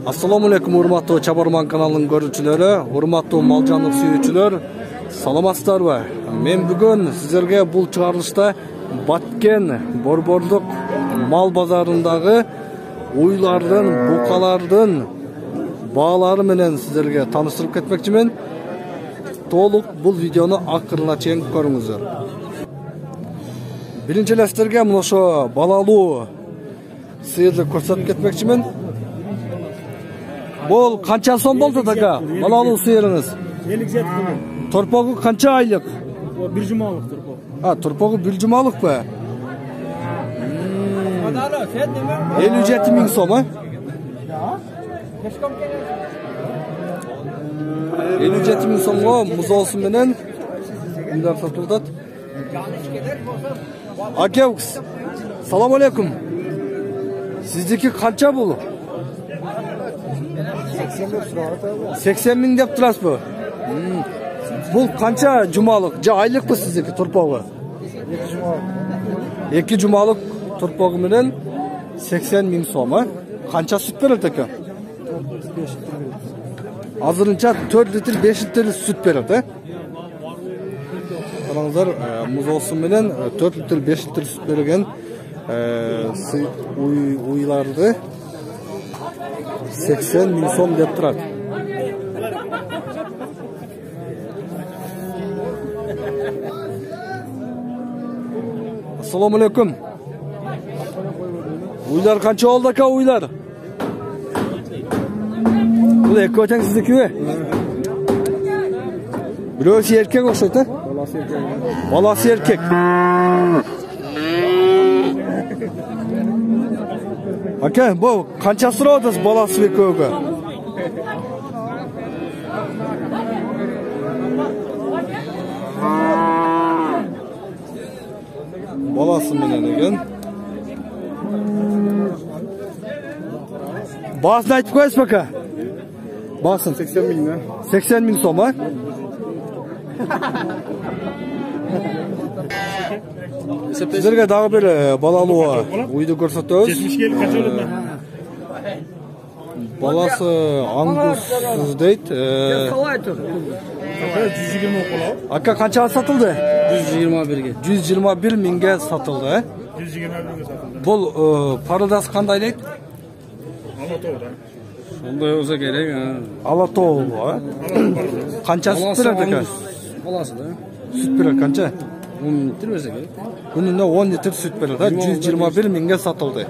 Assalamu alaikum урматтуу Чабарман каналынын көрүүчүлөрү, урматтуу малжандык сүйүүчүлөр, саламатсыздарбы? Мен бүгүн сиздерге бул чыгарылышта Баткен борборлук мал базарындагы уйлардын, букалардын баалары менен сиздерге тааныштырып кетмекчимин. Толук бул видеону акырына чейин көрүңүздөр. Биринчи эле сиздерге мына ошо балалуу сыйырды көрсөтүп кетмекчимин. Бул канча сом болду ага? Балалуу сыйырыңыз? 57 күн. Торпогу канча айлык? Bir жумалык торпог. Торпогу бир жумалыкпы? 57 миң сом, 57 миң сомго музоосу менен мындай сатылат. Аке, салам алейкум. Сиздики канча бул? 80 миң деп турасызбы? Бул канча жумалык, же айлыкпы сиздики торпогу? 2 жумалык торпогу менен 80 миң сом, Канча сүт берет экен? Азырынча 4 литр, 5 литр сүт берет, Караңыздар, музоосу менен 4 литр, 5 литр сүт берген уйларды 80 миң сом деп турат. Assalamu alaikum. Uylар канча болду ака, уйлар? Бул эки отең сиздикиби? Бирөөсү эркек окшойт, Баласы эркек. Ака, бул канча сурап атасыз баласы экөөгө? Баласы менен экен. Баасын айтып коесузбу ака? Баасын 80 миң. 80 миң сом, Сиздерге дагы бир балалуу уйду көрсөтөбүз. 70 келип канча болот? Баласы Ангус дейт. 120 болот. Ака канчага сатылды? 121ге. 121 миңге сатылды, 121ге сатылды. Бул пародасы кандай дейт? Алатоо да. Сондай болса керек. Алатоо, Канча сүт берет ака? Баласы да. Сүт берет канча? 10 литр берсе керек. Күнүнө 10 литр сүт берет, 121 миңге сатылды.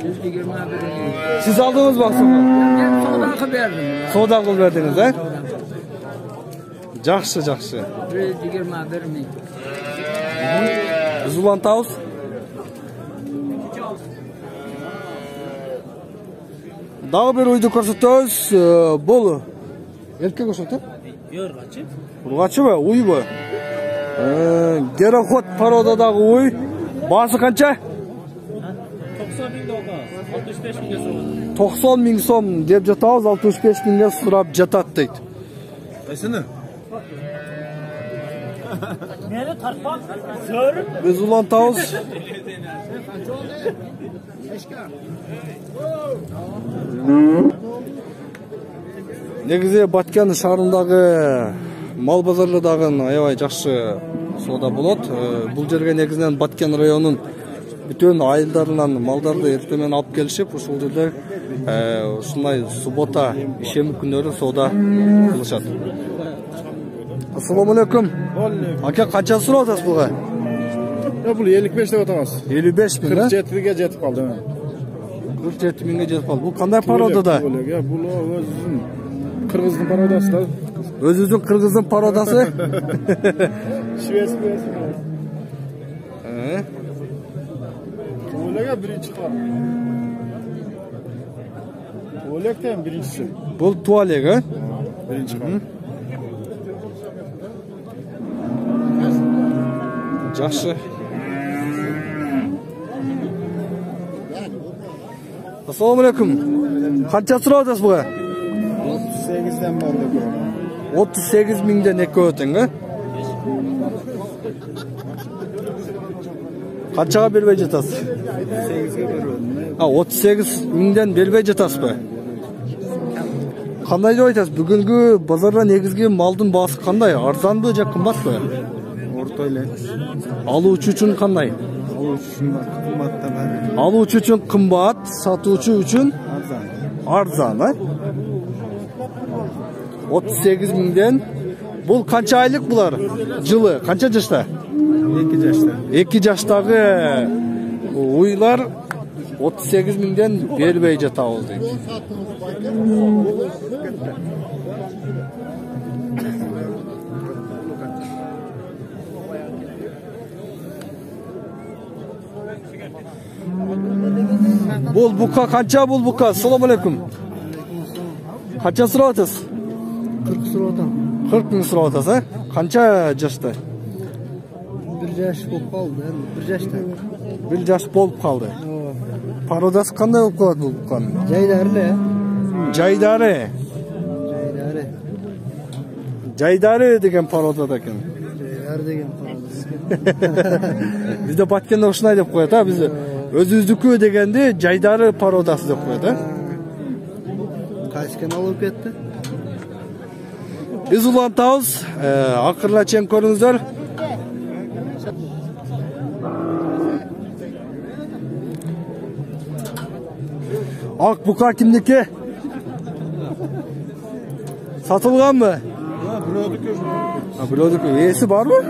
121. Сиз алдыңызбы акчаны? Мен содага бердим. Соода кылып бердиңиз, Жакшы. 121 миң. Биз улантабыз. Дагы бир уйду көрсөтөбүз. Бул эркек окшойт, Йоргачы. Ургачыбы, уйбу? Героход пародадагы уй. Баасы канча? 90 миң доллар. 65 миңге сатылды. 90 миң сом деп жатабыз, 65 миңге сурап жатат дейт. Кайсыны? Мени тартпак. Сөрүп. Биз улантабыз. Негизи Баткен шаарындагы мал базарлардагы аябай жакшы соода болот. Бул жерге негизинен Баткен районунун бүтүн айылдарынан малдарды эртемен алып келишип, ушул жерде ушундай суббота, ишемби күнүнөрү соода кылышат. Assalamu alaikum. Ака, канча сурап атасыз буга? Бул 55 деп атабыз. 55 миң, 47ге жетип калды. 47 миңге жетип калды. Бул кандай пародада? Бул өзүнүн кыргыздын пародасы да. Өзүбүздүн кыргыздын пародасы? Шведский. Олега биринчи кылат. Олегтен биринчиси. Бул туалег, Биринчи кылат. Жакшы. Assalamu alaikum. Канча сурап атасыз буга? 38ден болду. 38 миңден экөө тең, Qanchaga berбей жатасыз? 8'e veriyorum. Ha, 38 mingden berбей жатасызбы? Qanday deb aytasiz? Bugungi bozorda negizgi maldın bahası qanday? Arzanbı je qimmatbı? Orta ile. Aluvchi uchun qanday? Aluvchi uchun qimmatda bari. Aluvchi uchun qimmat, sotuvchi uchun Arzon. arzon, ha? 38 mingden. Bu qancha aylık bular? Jılı, qancha yaşta? 2 yaşta. 2 yaşdagi uylar 38 mingden berбей jata oldu. Bol buka qancha bol buka? Assalomu alaykum. Qancha so'rayapsiz? 40 so'radim. 40 ming so'rayapsiz, ha? Qancha yoshda? 1 yaş bo'lib qoldi, 1 yaşda. 1 yosh bo'lib qoldi. Parodasi qanday bo'lib qoladi bu buqani? Jaydari. Jaydari. Jaydari. Jaydari degan parodada ekan. Jaydari degan parodasi. Bizde Batkanda oshunday deb qo'yadi, ha, bizni o'zimizniki deganda Jaydari parodasi deb qo'yadi. Qaysi kanal olib ketdi? Biz ulantamiz, aqirlachen ko'ringizlar. Ak buqa kimniki? Satılganmı? Ha, birovniki. Ha, birovniki. Esi bormi?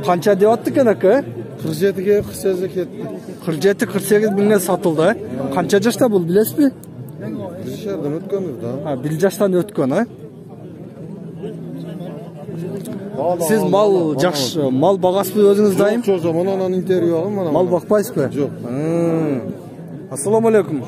Qancha deyapti ekan aka? 47 ga 48 ga ketdi. 47-48 mingga sotıldi. Qancha yoshda bu bilasizmi? Bir shahardan o'tganmiz-da. Ha, 1 yoshdan o'tgan, ha? Siz mal yaxshi, mal bag'asizmi o'zingizdaymi? Shu zaman onaning intervyuini mana. Mal boqmaysizmi? Yo'q. Assalomu alaykum.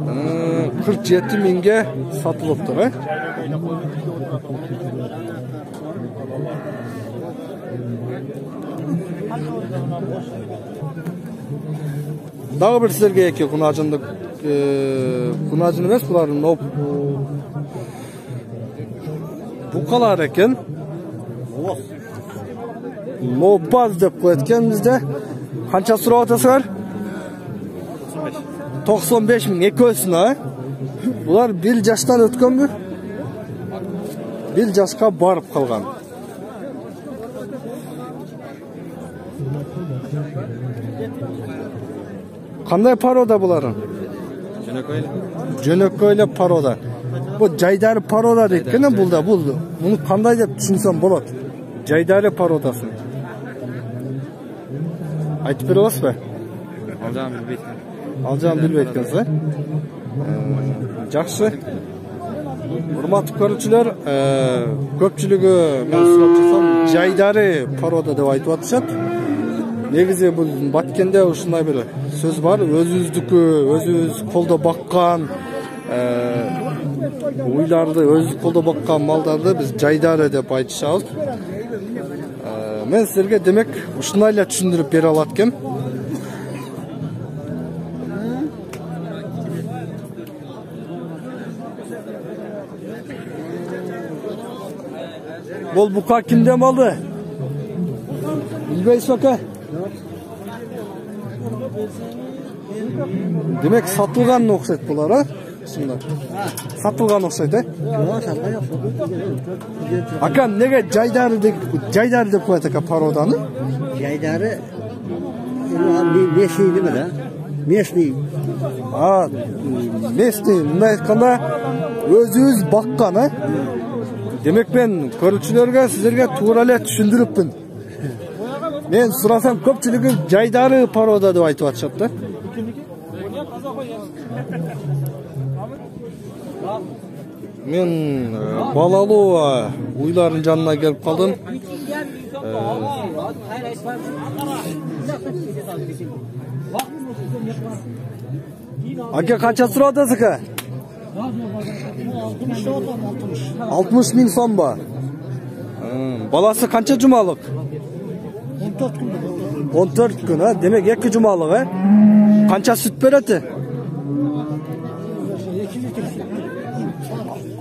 Hmm, 47 mingga sotilyapti, ha? Daha bir sizlerge eki kunacındık. Kunacın emas buların nop. Bu kalar eken. Nopaz dep koyatken bizde. Qancha so'rayapsiz var? 95 ming eko'sini, ha? Bular 1 yoshdan o'tganmi? 1 yoshga borib qolgan. Qanday paroda buların? Jönököyle paroda. Bu Jaydari paroda deyilgan bulda. Bunu qanday deb tushunsam bo'ladi? Jaydari parodasini. Aytib berasizmi? Alacağım bilmeyetkense. Жақсы. Hurmatli ko'ruvchilar, ko'pchiligi men so'rasam Jaydari paroda deb aytib atishadi. Negizi bu Batkanda shunday bir so'z bor, o'zingizniki, o'zingiz qo'lda boqqan uylarni, o'zingiz qo'lda boqqan mallarni biz Jaydari deb aytishamiz. Men sizlarga demak shundaylar tushuntirib bera olatgan. Bol buqa kimden aldı? Bilmeyiz aka. Demek satılgan oxşayt bular, ha? Şunlar. Satılgan oxşayt, ha? Aka nege Jaydari deb qo'yadi aka parodani? Jaydari mesniydi mi da? Mesniy. Ha, mesniy. Bunday aytganda o'zingiz boqqan, ha? Demek ben ko'ruvchilarga sizlarga to'g'rilab tushuntiribman. Men so'rasam ko'pchiligi Jaydari paroda deb aytib atishadi. Men balalı uyların janına gelip kaldım. Aka qancha so'radingiz aka? 60 ming so'm bor. Balasi qancha jumalik? 14 kun. Ha, demek 2 jumalik, ha? Qancha süt beradi?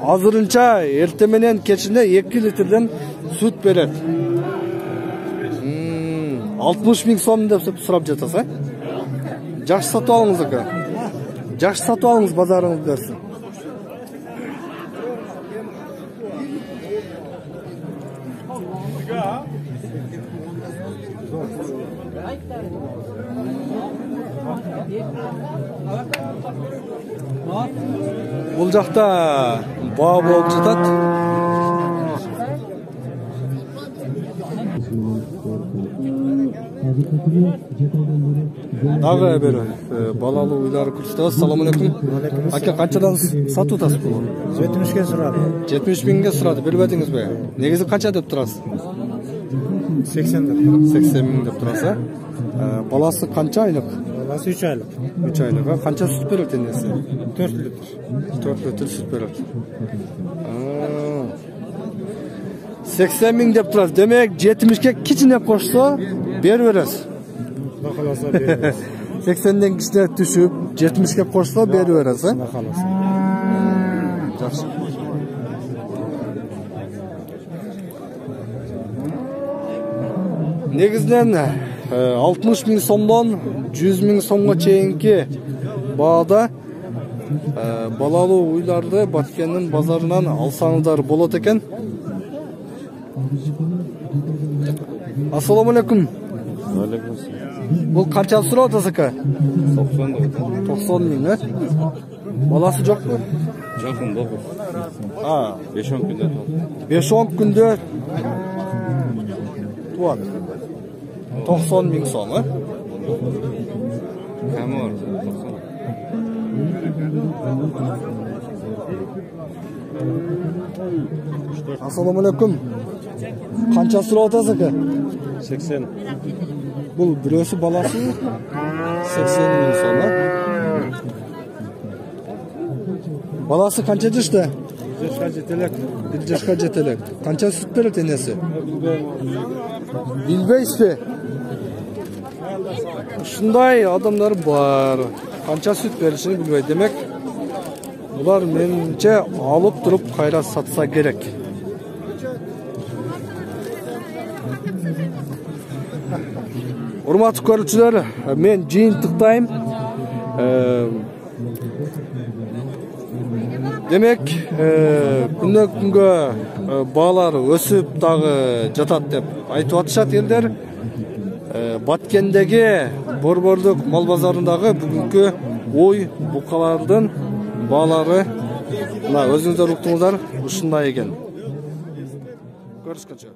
Азырынча эртең менен кечинде 2 литрден сүт берет. 60 000 сом деп сурап жатасыз, а? Жакшы сатып алыңыз ака. Жакшы сатып алыңыз, базарыңыз берсин. Бул жакта баа болуп жатат. Дагы бир балалуу уйлар көрсөтөбүз. Assalamu alaykum. Ака, канчадан сатып атасыз бул? 70 ге сурады. 70 000 сурады. Бербедиңизби? Негизи канча деп турасыз? 80 деп. 80 000 деп турасыз. Баласы канча айлык? Баласы 3 айлык. 3 айлык. Канча сүт берет энеси? 4 литр. 4 литр сүт берет. 80 000 деп турасыз. Демек 70 ге кичине кошсо берип бересиз. Кудай кааласа беребиз. 80ден кичине түшүп 70 ге кошсо берип бересиз. Кудай кааласа. Жакшы. Негизинен 60 000 сомдон 100 000 сомго чейинки баада балалуу уйларды Баткендин базарынан алсаңыздар болот экен. Assalamu alaykum. Бул канча сурап атасыз ака? 90 000, э? Баласы жокпу? Жакын болду. 5-10 күндө туат. 5-10 күндө туат. 90 000 сом, э? Камы бар. Assalamu alaykum. Канча сурап атасыз ака? 80. Бул бирөөсү баласы 80 000 сом, э? Баласы канча жашта? 1 жашка жетелек. 1 жашка жетелек. Канча сүт берет энеси? Билбейсизби? Ушундай адамдар бар. Канча сүт беришини билбей. Демек, булар менимче алып туруп кайра сатса керек. Урматтуу көрүүчүлөр, мен жыйынтыктайм. Демек, күнөн күнгө баалар өсүп дагы жатат деп айтып атышат элдер. Баткендеги борборлук мал базарындагы бүгүнкү ой букалардын баалары мына өзүңүздөр уктуңуздар ушундай экен. Көрүшкөнчө.